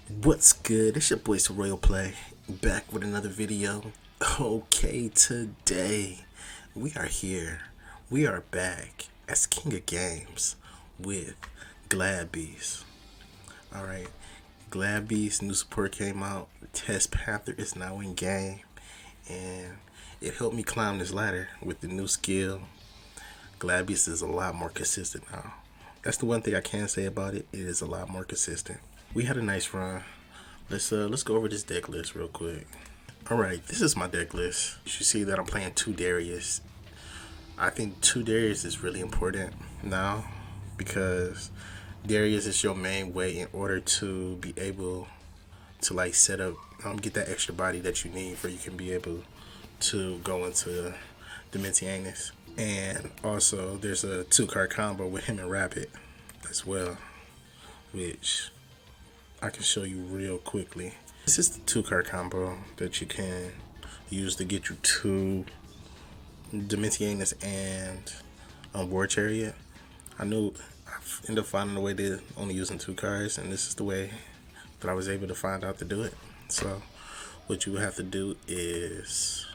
What's good? It's your boy Royal Play, back with another video. Okay, today we are here. We are back as King of Games with Glad Beast. Alright, Glad Beast new support came out. Test Panther is now in game, and it helped me climb this ladder with the new skill. Glad Beast is a lot more consistent now. That's the one thing I can say about it. It is a lot more consistent. We had a nice run. Let's go over this deck list real quick. Alright, this is my deck list. You should see that I'm playing 2 Darius. I think 2 Darius is really important now because Darius is your main way in order to be able to like set up, get that extra body that you need for you can be able to go into Dimensiones. And also there's a 2-card combo with him and Rabbit as well, which I can show you real quickly. This is the 2-card combo that you can use to get you to Dimensiones and War Chariot. I ended up finding a way to only using 2 cards, and this is the way that I was able to find out to do it. So what you would have to do is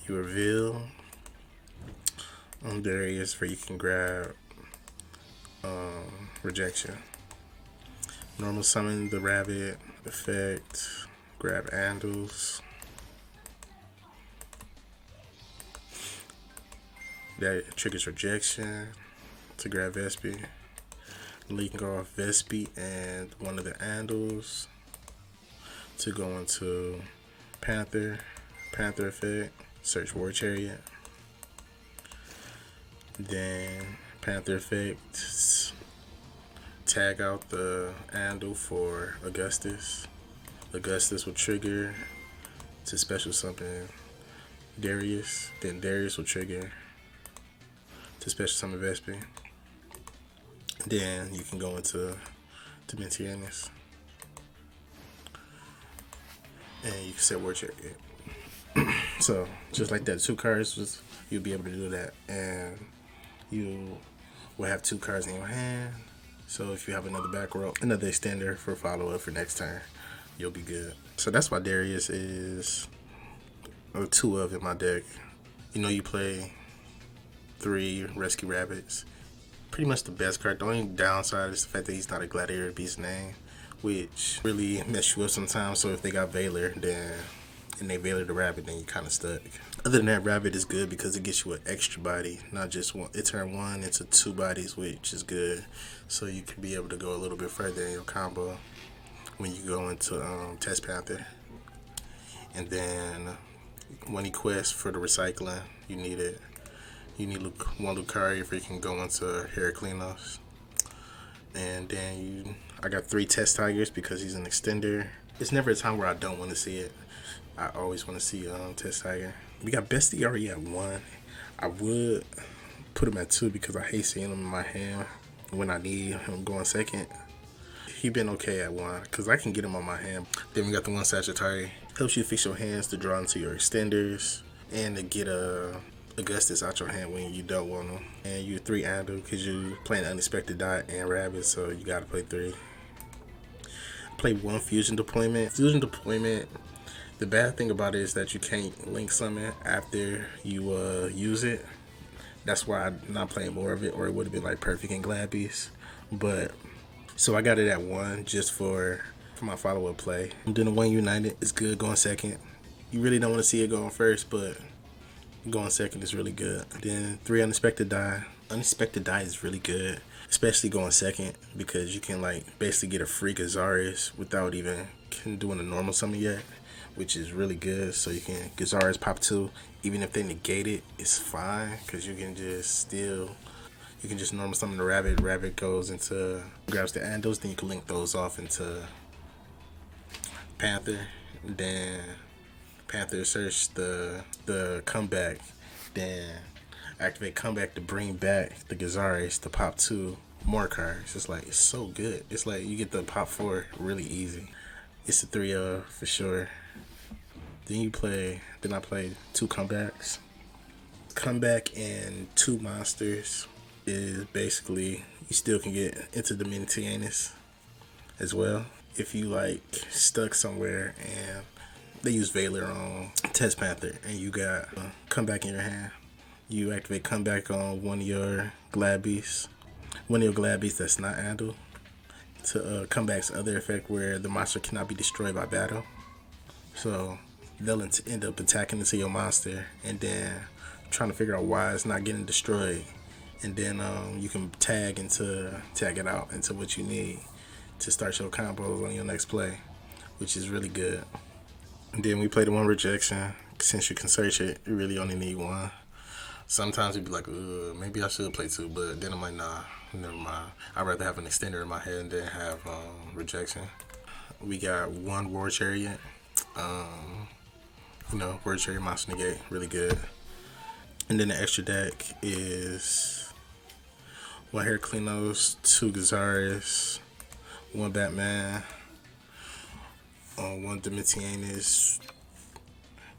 you reveal Darius where you can grab Rejection. Normal summon the Rabbit effect, grab Andals. That triggers Rejection to grab Vespi. You can go off Vespi and one of the Andals to go into Panther effect, search War Chariot. Then Panther effect, tag out the Andal for Augustus. Augustus will trigger to special summon Darius. Then Darius will trigger to special summon Vespi. Then you can go into Dimensiones and you can set War Chariot. So just like that, 2 cards, you'll be able to do that, and you will have 2 cards in your hand. So if you have another back row, another extender for follow-up for next turn, you'll be good. So that's why Darius is 2 of in my deck. You play 3 Rescue Rabbits. Pretty much the best card. The only downside is the fact that he's not a Gladiator Beast name, which really mess you up sometimes. So if they got Valor, and they Valor the Rabbit, then you kind of stuck. Other than that, Rabbit is good because it gets you an extra body, not just one. It turned 1 into 2 bodies, which is good. So you can be able to go a little bit further in your combo when you go into Test Panther. And then 1 quest for the recycling, you need it. You need 1 Lucario for you can go into Herak. And then I got 3 Test Tigers because he's an extender. It's never a time where I don't want to see it. I always want to see Test Tiger. We got Bestie already at 1. I would put him at 2 because I hate seeing him in my hand when I need him going second. He been okay at 1 because I can get him on my hand. Then we got the 1 Sagittarius. Helps you fix your hands to draw into your extenders and to get Augustus out your hand when you don't want them. And you 3 Andal because you playing Unexpected Dot and Rabbit, so you gotta play 3. Play 1 Fusion Deployment. Fusion Deployment, the bad thing about it is that you can't link summon after you use it. That's why I'm not playing more of it, or it would have been like perfect in Glad Beast. But so I got it at 1 just for my follow-up play. And then the 1 United is good going second. You really don't want to see it going first, but going second is really good. Then 3 Unexpected Die. Unexpected Die is really good, especially going second, because you can like basically get a free Darius without even doing a normal summon yet, which is really good. So you can Darius pop 2, even if they negate it, it's fine because you can just normal summon the Rabbit. Rabbit goes into grabs the Andals, then you can link those off into Panther. Then Panther search the comeback, then activate comeback to bring back the Darius to pop 2 more cards. It's so good. It's like you get the pop 4 really easy. It's a 3 for sure. Then I play 2 comebacks. Comeback and 2 monsters is basically you still can get into the Dimensiones. as well. If you like stuck somewhere and they use Valor on Test Panther and you got comeback in your hand, you activate comeback on one of your Glad Beasts. One of your Glad Beasts that's not handled to comeback's other effect where the monster cannot be destroyed by battle. So they'll end up attacking into your monster and then trying to figure out why it's not getting destroyed. And then you can tag it out into what you need to start your combos on your next play, which is really good. And then we play the one rejection. Since you can search it, you really only need one. Sometimes you'd be like, maybe I should play two, but then I'm like, nah, never mind. I'd rather have an extender in my head than have rejection. We got one War Chariot. War Chariot Monster Negate, really good. And then the extra deck is one Heraclinos, two Darius, one Batman, one Domitianus,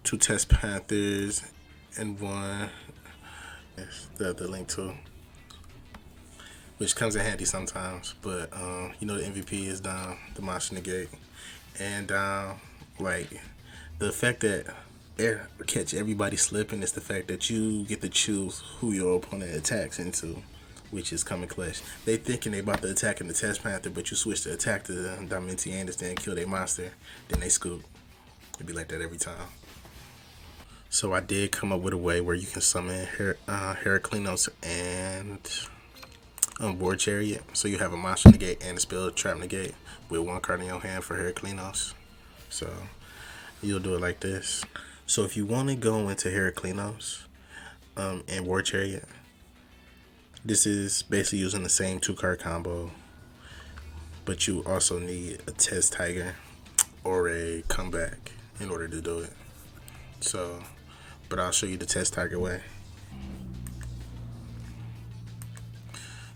two Test Panthers, and one the link to, which comes in handy sometimes. But the MVP is down, the Monster Negate, and like the effect that catch everybody slipping is the fact that you get to choose who your opponent attacks into, which is coming clutch. They thinking they about to attack in the Test Panther, but you switch to attack the Domitianus, then kill their monster, then they scoop. It'd be like that every time. So I did come up with a way where you can summon Heraclinos and War Chariot. So you have a Monster Negate and a Spell Trap Negate with one card in your hand for Heraclinos. So you'll do it like this. So if you want to go into Heraclinos and War Chariot, this is basically using the same 2-card combo, but you also need a Test Tiger or a comeback in order to do it. So, but I'll show you the Test Tiger way.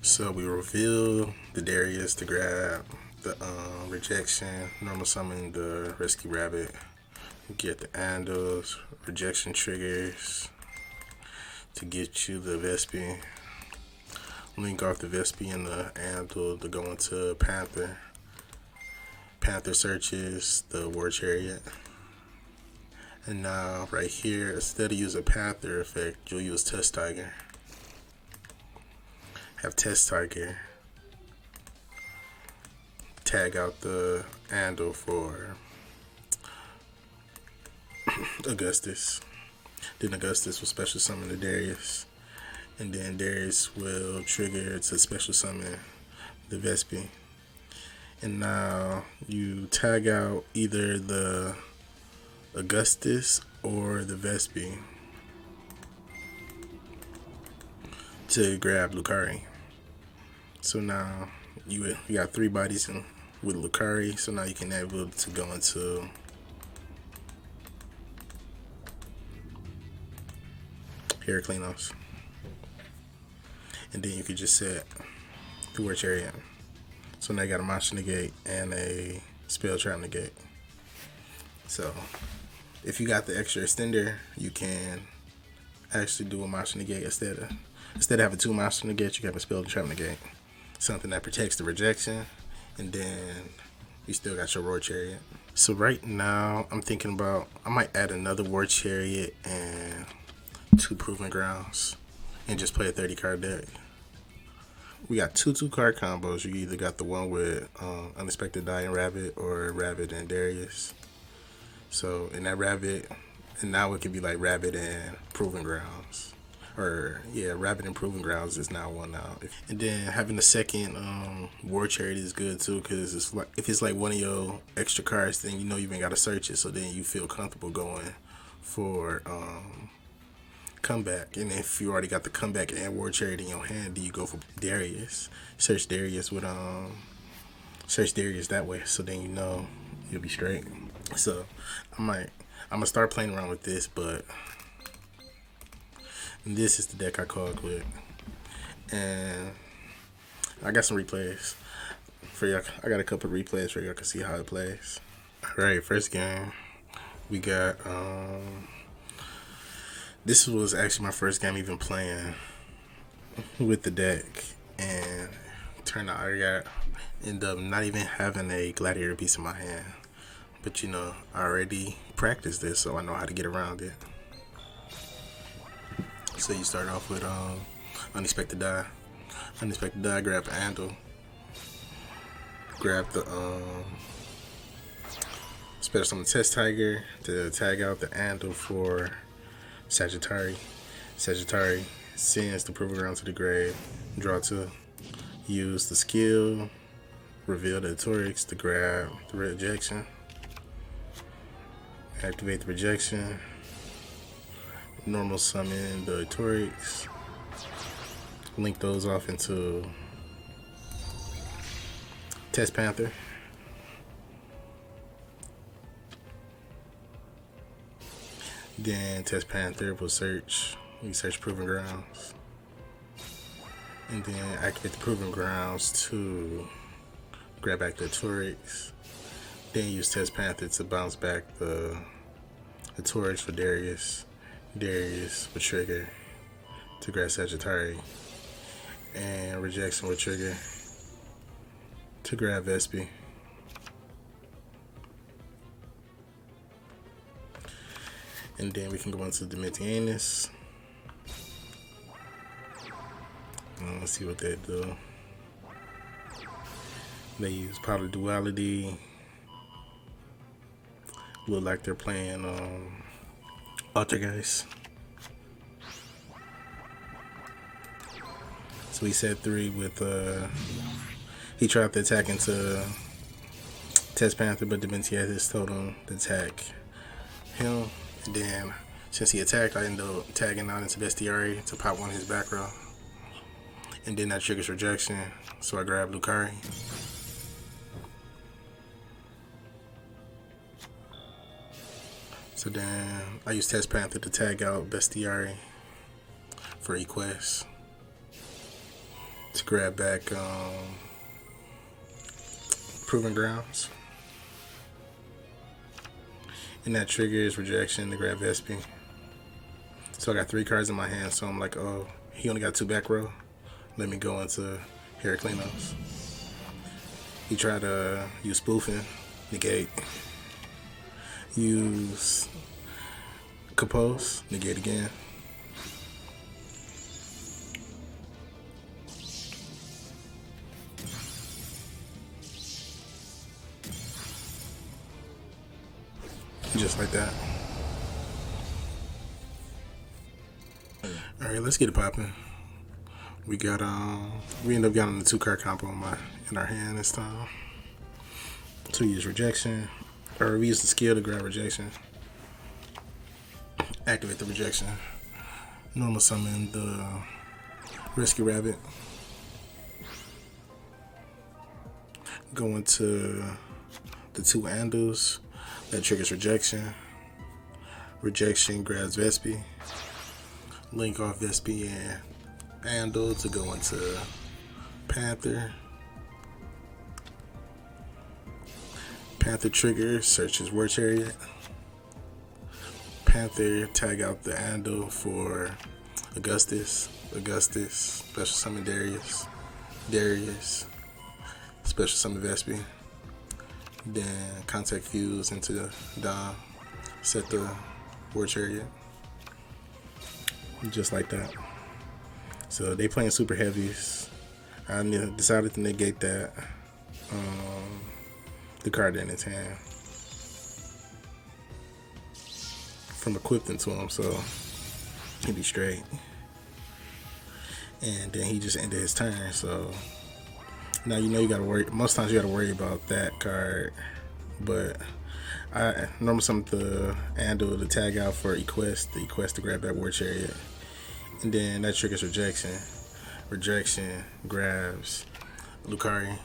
So we reveal the Darius to grab the rejection, normal summon the Rescue Rabbit, get the Andals, rejection triggers to get you the Vespi, link off the Vespi and the Andal to go into Panther. Panther searches the War Chariot. And now right here, instead of using Panther effect, you'll use Test Tiger. Have Test Tiger tag out the Andal for Augustus. Then Augustus will special summon the Darius. And then Darius will trigger to special summon the Vespi. And now you tag out either the Augustus or the Vespi to grab Lucari. So now you got 3 bodies with Lucari. So now you can able to go into Heraclinos. And then you could just set the War Chariot. So now you got a Monster Negate and a Spell Trap Negate. So if you got the extra extender, you can actually do a Monster Negate instead of having 2 Monster Negates, you can have a Spell Trap Negate. Something that protects the rejection, and then you still got your War Chariot. So right now, I'm thinking about, I might add another War Chariot and 2 Proving Grounds, and just play a 30-card deck. We got 2 2-card combos. You either got the one with Unexpected Dying Rabbit or Rabbit and Darius. So in that Rabbit, and now it could be like Rabbit and Proving Grounds. Or yeah, Rabbit and Proving Grounds is now one now. And then having the second War Chariot is good too, because it's like, if it's like one of your extra cards, then you even got to search it. So then you feel comfortable going for comeback. And if you already got the comeback and War Chariot in your hand, then you go for Darius. Search Darius with search Darius that way. So then you'll be straight. So I'm gonna start playing around with this, but this is the deck I called quick, and I got some replays for y'all. I got a couple of replays for y'all can see how it plays. All right, first game we got. This was actually my first game even playing with the deck, and turned out I got End up not even having a Gladiator Beast in my hand. But you know, I already practiced this, so I know how to get around it. So you start off with Unexpected Die. Unexpected Die, grab the handle. Grab the Special Summon Test Tiger to tag out the handle for Sagittari. Sagittari sends the Proving Ground to the grave. Draw 2. Use the skill. Reveal the Torix to grab the rejection. Activate the rejection. Normal summon the Torix. Link those off into Test Panther. Then Test Panther will search. We search Proving Grounds. And then activate the Proving Grounds to grab back the Torix. Then use Test Panther to bounce back the Torix for Darius. Darius will trigger to grab Sagittari. And rejection will trigger to grab Vespi. And then we can go into Dementianus. Let's see what they do. They use Powder Duality. Look like they're playing Altergeist. So he said 3 with he tried to attack into Test Panther, but Dementianus told him to attack him. And then since he attacked, I ended up tagging out into Bestiary to pop one of his back row. And then that triggers rejection, so I grabbed Lucari. So then I used Test Panther to tag out Bestiary for Equest. To grab back Proving Grounds. And that triggers rejection to grab Vespi. So I got 3 cards in my hand, so I'm like, oh, he only got 2 back row. Let me go into Heraklinos. He tried to use Spoofing, negate. Use Compose, negate again. Just like that. Alright, let's get it popping. We got we end up getting the 2 card combo in our hand this time. So we use rejection. Or we use the skill to grab rejection. Activate the rejection. Normal summon the Rescue Rabbit. Go into the 2 handles. That triggers rejection. Rejection grabs Vespi. Link off Vespi and handle to go into Panther. Panther trigger searches War Chariot. Panther tag out the handle for Augustus. Augustus special summon Darius. Darius special summon Vespi. Then contact fuse into Dom. Set the War Chariot. Just like that. So they playing super heavies. I decided to negate that. The card in his hand from equipping to him, so he'd be straight. And then he just ended his turn. So now you know you gotta worry. Most times you gotta worry about that card, but I normally summon the handle to tag out for Equest. The Equest to grab that War Chariot, and then that triggers rejection. Rejection grabs Lucari.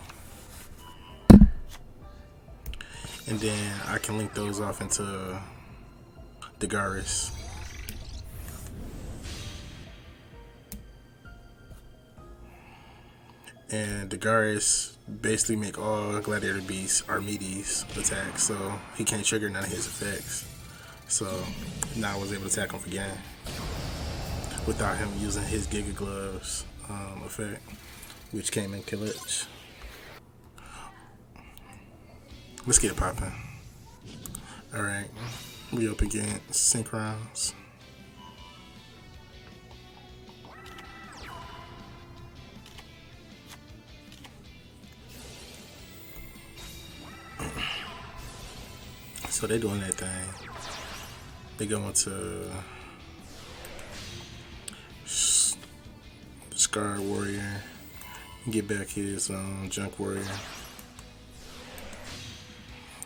And then I can link those off into Darius. And Darius basically make all Gladiator Beasts Armides attack, so he can't trigger none of his effects. So now I was able to attack him again without him using his Giga Gloves effect, which came in clutch. Let's get it popping. Alright, we up against Synchrons. So they doing that thing. They go into Scar Warrior, get back his Junk Warrior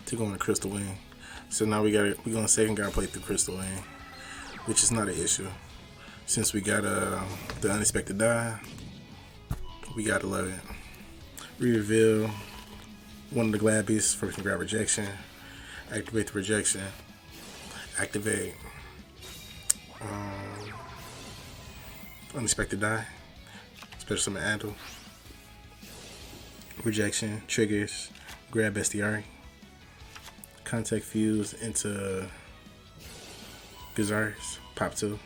to go into Crystal Wing. So now we gonna second guard play through Crystal Wing, which is not an issue since we got the unexpected die. We gotta love it. We reveal one of the Glad Beasts. First, we grab rejection, activate the rejection, activate unexpected die, special summon Andal, rejection triggers, grab Bestiari, contact fuse into Darius, pop 2.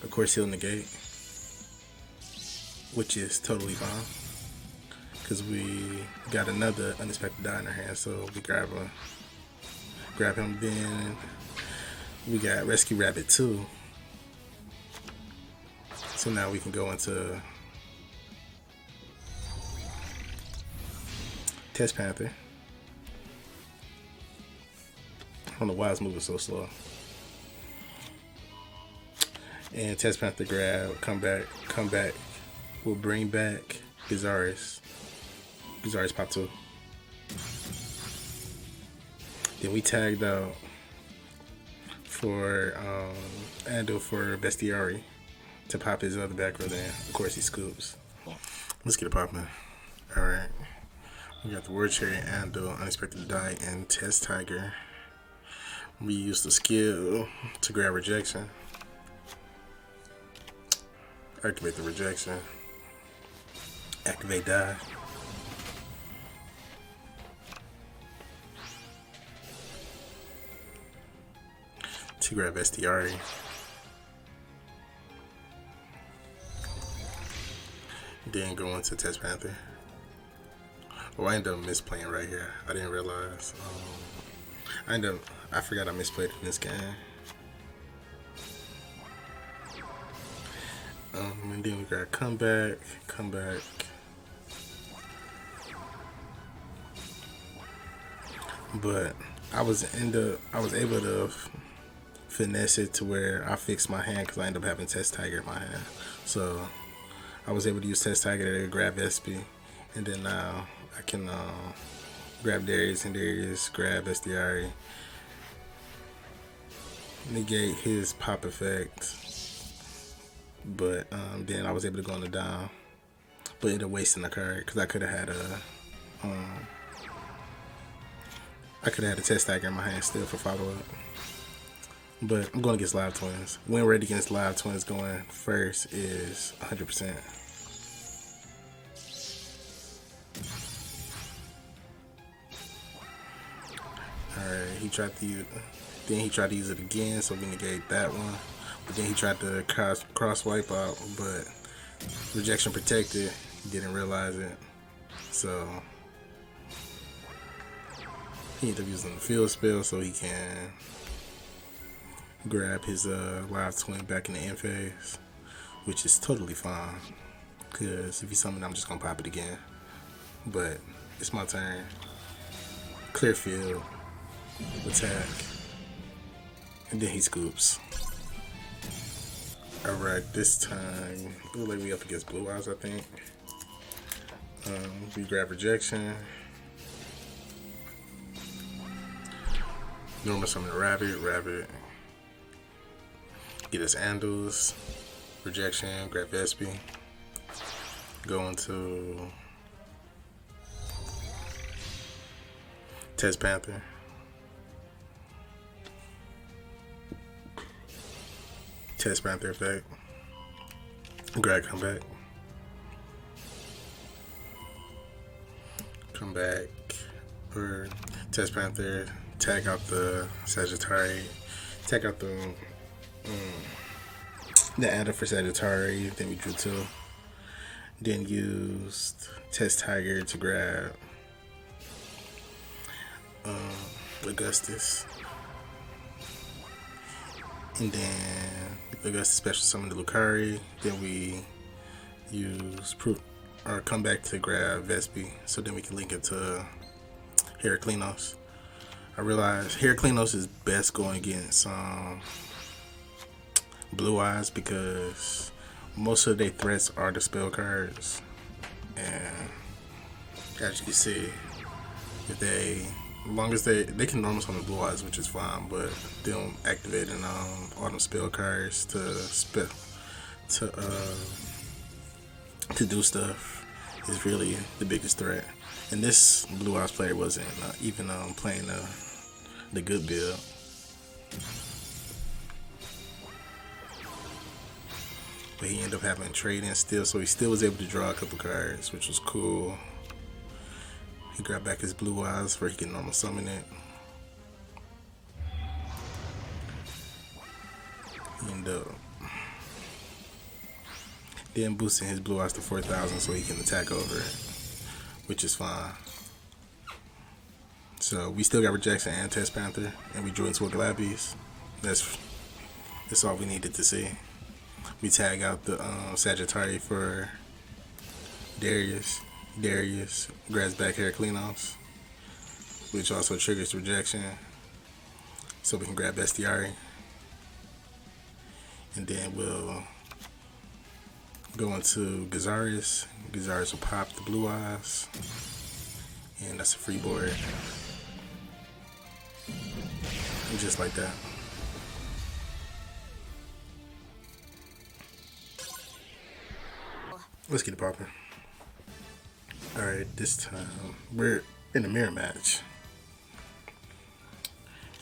Of course, he'll negate, which is totally fine because we got another unexpected die in our hand, so we grab him. Then we got Rescue Rabbit 2. So now we can go into Test Panther. I don't know why it's moving so slow. And Test Panther grab, come back. We'll bring back Darius pop 2. Then we tagged out for Andal for Bestiari to pop his other back row. Then of course he scoops. Let's get it popping. Alright. We got the Word Chariot, Andal, Unexpected Die, and Test Tiger. We use the skill to grab rejection. Activate the rejection. Activate die. To grab Bestiari. Then go into Test Panther. Oh, I ended up misplaying right here. I didn't realize. I forgot I misplayed in this game. And then we got come back. But I was able to finesse it to where I fixed my hand because I ended up having Test Tiger in my hand. So I was able to use Test Tiger to grab SP, and then now I can grab Darius, and Darius grab Bestiari, negate his pop effect. But then I was able to go on the down, but ended up wasting a card because I could have had a Test Tiger in my hand still for follow up. But I'm going against Live Twins. Win rate against Live Twins going first is 100%. Alright, he tried to use it again, so we negate that one. But then he tried to cross wipe out, but rejection protected. He didn't realize it, so he ended up using the field spell so he can grab his Live Twin back in the end phase, which is totally fine. Cause if he's something, I'm just gonna pop it again. But it's my turn. Clear field, attack, and then he scoops. Alright, this time, it looks like we up against Blue Eyes, I think. We grab rejection. Normal summon Rabbit. Get his Andals. Rejection, grab Vespi. Go into Test Panther. Test Panther effect. Grab comeback. Comeback. Or Test Panther. Tag out the Sagittarius. Tag out the Andal for Sagittarius. Then we drew 2. Then used Test Tiger to grab Augustus. And then Augustus special summon the Lucari. Then we use or come back to grab Vespi, so then we can link it to Heraklinos. I realize Heraklinos is best going against Blue Eyes because most of their threats are the spell cards, and as you can see, if they, as long as they can normal summon Blue Eyes, which is fine, but them activating all them spell cards to do stuff is really the biggest threat. And this Blue Eyes player wasn't even playing the good build. But he ended up having trade-in still, so he still was able to draw a couple cards, which was cool. He grabbed back his Blue Eyes where he can normal summon it. He ended up then boosting his Blue Eyes to 4,000 so he can attack over it, which is fine. So we still got Rejection and Test Panther, and we drew into a Gladiator Beast. That's all we needed to see. We tag out the Sagittarius for Darius. Darius grabs back Heraklinos, which also triggers Rejection, so we can grab Bestiari. And then we'll go into Darius. Darius will pop the Blue Eyes, and that's a free board. And just like that. Let's get it popping. Alright, this time we're in a mirror match.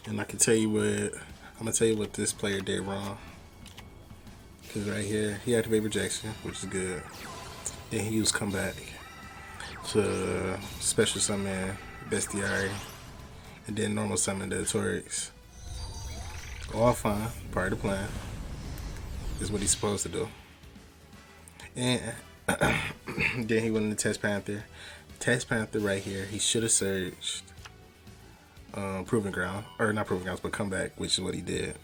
And I'm gonna tell you what this player did wrong. Cause right here, he activated Rejection, which is good. Then he used Comeback to special summon Bestiari, and then normal summon the Torix. All fine, part of the plan. Is what he's supposed to do. And then he went into Test Panther. Test Panther right here, he should have searched Proving Ground, or not Proving Grounds, but Comeback, which is what he did.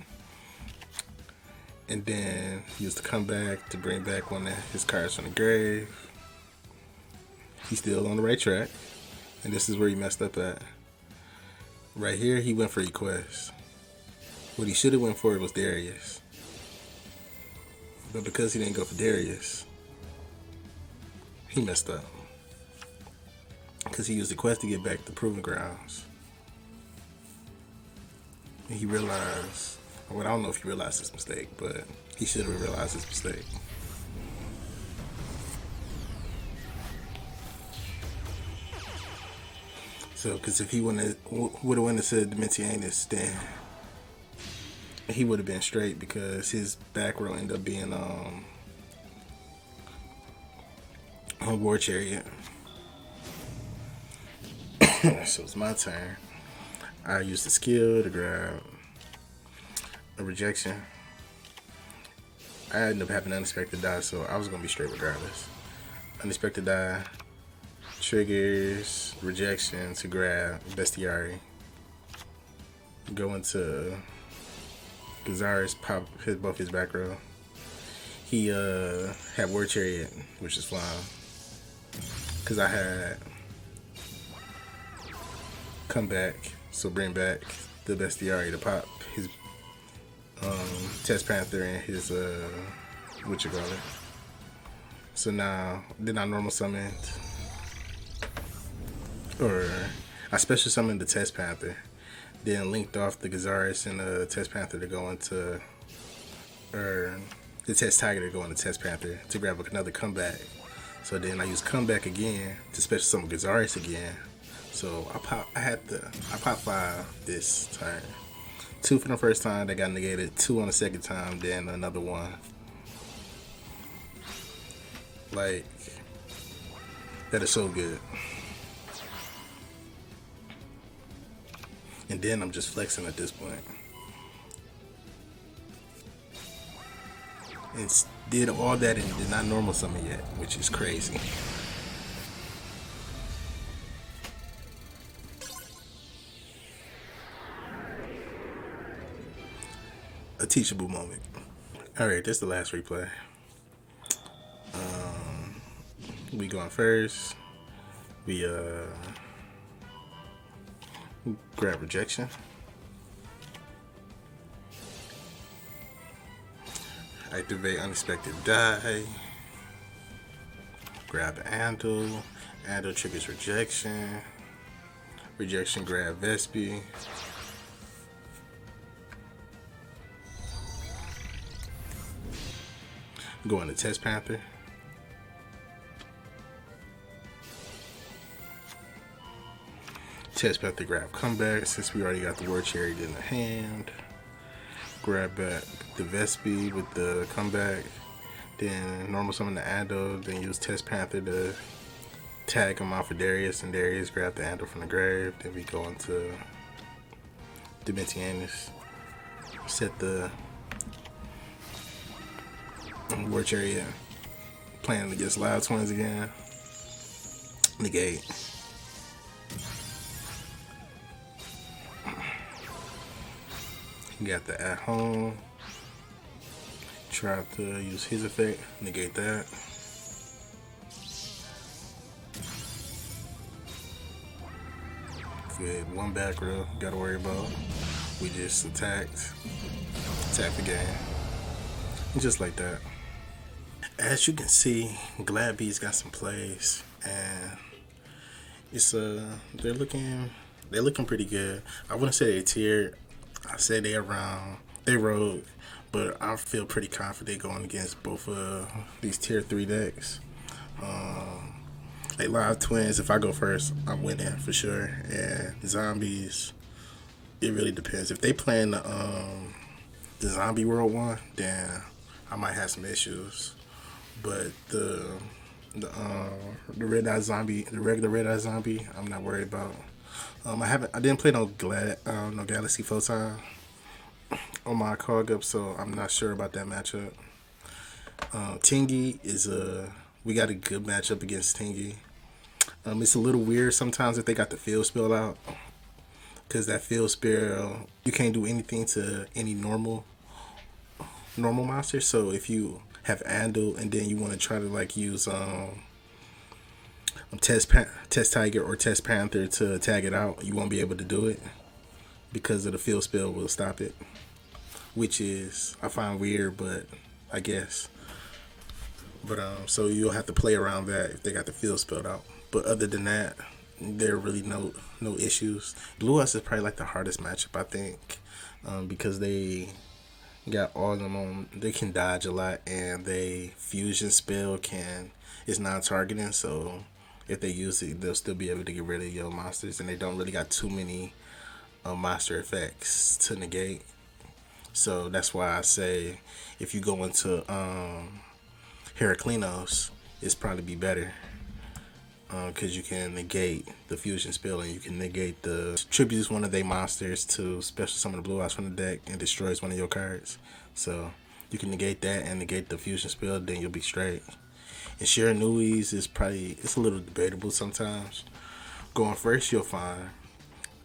And then he used to come back to bring back one of his cards from the grave. He's still on the right track. And this is where he messed up at. Right here, he went for Request. What he should have went for was Darius. But because he didn't go for Darius, he messed up. Because he used the quest to get back to Proving Grounds. And he realized, well, I don't know if he realized his mistake, but he should have realized his mistake. So, because if he would have went into Dimensionus, then he would have been straight, because his back row ended up being a War Chariot. So it's my turn. I used the skill to grab a Rejection. I ended up having Unexpected Die, so I was going to be straight regardless. Unexpected Die triggers Rejection to grab Bestiari. Go into Darius, pop hit both his back row. He had War Chariot, which is fine, because I had Comeback, so bring back the Bestiari to pop his Test Panther and his what you call it. So now then I normal summoned, or I special summoned the Test Panther, then linked off the Darius and the Test Panther to go into, or the Test Tiger to go into Test Panther to grab another Comeback. So then I used Comeback again to special summon Darius again. So I popped 5 this turn. 2 for the first time that got negated, 2 on the second time, then another 1. Like, that is so good. And then I'm just flexing at this point. And did all that and did not normal summon yet, which is crazy. a teachable moment. All right, this is the last replay. We going first. We grab rejection. Activate unexpected die. Grab Andal. Andal triggers rejection. Rejection grab Vespi. Go into Test Panther. Test Panther grab comeback since we already got the War Chariot in the hand. Grab back the Vespi with the comeback. Then normal summon the Andal. Then use Test Panther to tag him out for Darius. And Darius grab the Andal from the grave. Then we go into Dimensionis. Set the War Chariot. Playing against Loud Twins again. Negate. You got the at home. Try to use his effect. Negate that. Good. One back row. Gotta worry about. We just attacked. Attack the game. Just like that. As you can see, Glad Beast got some plays, and it's they're looking pretty good. I wouldn't say they're tiered. I say they rogue, but I feel pretty confident going against both of these tier 3 decks. Like Live Twins, if I go first, I'm winning for sure. And zombies, it really depends. If they playing the zombie world one, then I might have some issues. But the red eye zombie, the regular red eye zombie, I'm not worried about. I didn't play no Galaxy Photon on my card up, so I'm not sure about that matchup. Tingy we got a good matchup against Tingy. It's a little weird sometimes if they got the field spell out, because that field spell, you can't do anything to any normal monster. So if you have Andal and then you want to try to like use Test Tiger or Test Panther to tag it out, you won't be able to do it because of the field spell will stop it, which is I find weird, but I guess. But so you'll have to play around that if they got the field spelled out. But other than that, there are really no issues. Blue Eyes is probably like the hardest matchup, I think, because they got all of them on. They can dodge a lot, and they fusion spell is non-targeting. So if they use it, they'll still be able to get rid of your monsters, and they don't really got too many monster effects to negate. So that's why I say if you go into Heraklinos, it's probably be better. Because you can negate the fusion spell and you can negate tributes one of their monsters to special summon the Blue Eyes from the deck and destroys one of your cards. So you can negate that and negate the fusion spell, then you'll be straight. And Shiranui's it's a little debatable sometimes. Going first, you're fine.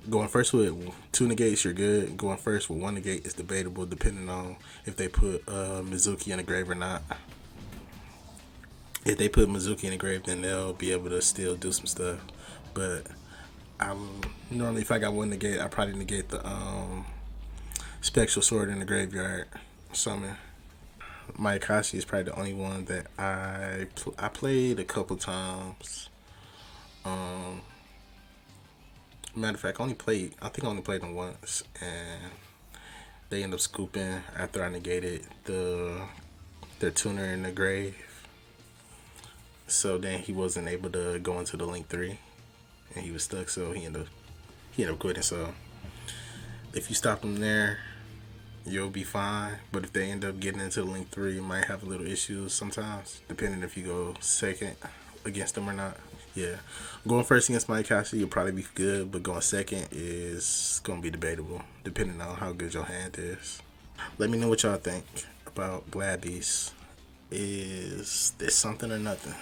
Going first with 2 negates, you're good. Going first with 1 negate is debatable depending on if they put Mizuki in the grave or not. If they put Mizuki in the grave, then they'll be able to still do some stuff. But normally, if I got 1 negate, I probably negate the Spectral Sword in the graveyard summon. Mayakashi is probably the only one that I played a couple times. Matter of fact, I think I only played them once, and they end up scooping after I negated their tuner in the grave. So then he wasn't able to go into the Link 3, and he was stuck. So he ended up quitting. So if you stop him there, you'll be fine. But if they end up getting into the Link 3, you might have a little issues sometimes, depending if you go second against them or not. Yeah, going first against Mayakashi, you'll probably be good, but going second is gonna be debatable, depending on how good your hand is. Let me know what y'all think about Glad Beast. Is this something or nothing?